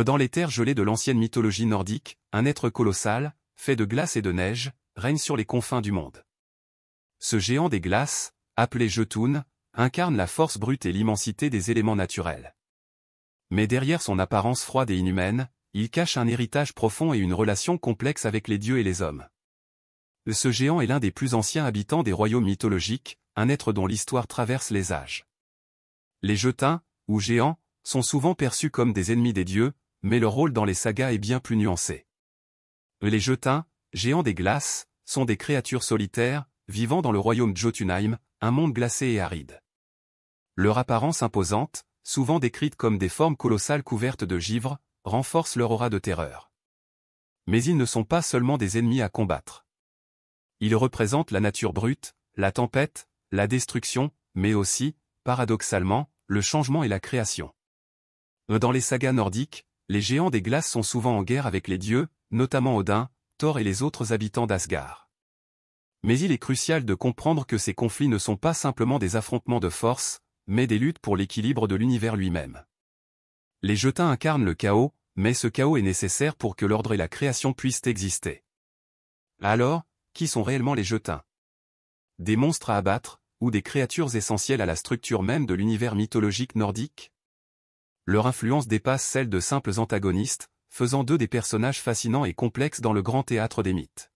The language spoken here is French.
Dans les terres gelées de l'ancienne mythologie nordique, un être colossal, fait de glace et de neige, règne sur les confins du monde. Ce géant des glaces, appelé Jotun, incarne la force brute et l'immensité des éléments naturels. Mais derrière son apparence froide et inhumaine, il cache un héritage profond et une relation complexe avec les dieux et les hommes. Ce géant est l'un des plus anciens habitants des royaumes mythologiques, un être dont l'histoire traverse les âges. Les Jötuns, ou géants, sont souvent perçus comme des ennemis des dieux, mais leur rôle dans les sagas est bien plus nuancé. Les Jötuns, géants des glaces, sont des créatures solitaires, vivant dans le royaume Jotunheim, un monde glacé et aride. Leur apparence imposante, souvent décrite comme des formes colossales couvertes de givre, renforce leur aura de terreur. Mais ils ne sont pas seulement des ennemis à combattre. Ils représentent la nature brute, la tempête, la destruction, mais aussi, paradoxalement, le changement et la création. Dans les sagas nordiques, les géants des glaces sont souvent en guerre avec les dieux, notamment Odin, Thor et les autres habitants d'Asgard. Mais il est crucial de comprendre que ces conflits ne sont pas simplement des affrontements de force, mais des luttes pour l'équilibre de l'univers lui-même. Les Jötuns incarnent le chaos, mais ce chaos est nécessaire pour que l'ordre et la création puissent exister. Alors, qui sont réellement les Jötuns? Des monstres à abattre, ou des créatures essentielles à la structure même de l'univers mythologique nordique? Leur influence dépasse celle de simples antagonistes, faisant d'eux des personnages fascinants et complexes dans le grand théâtre des mythes.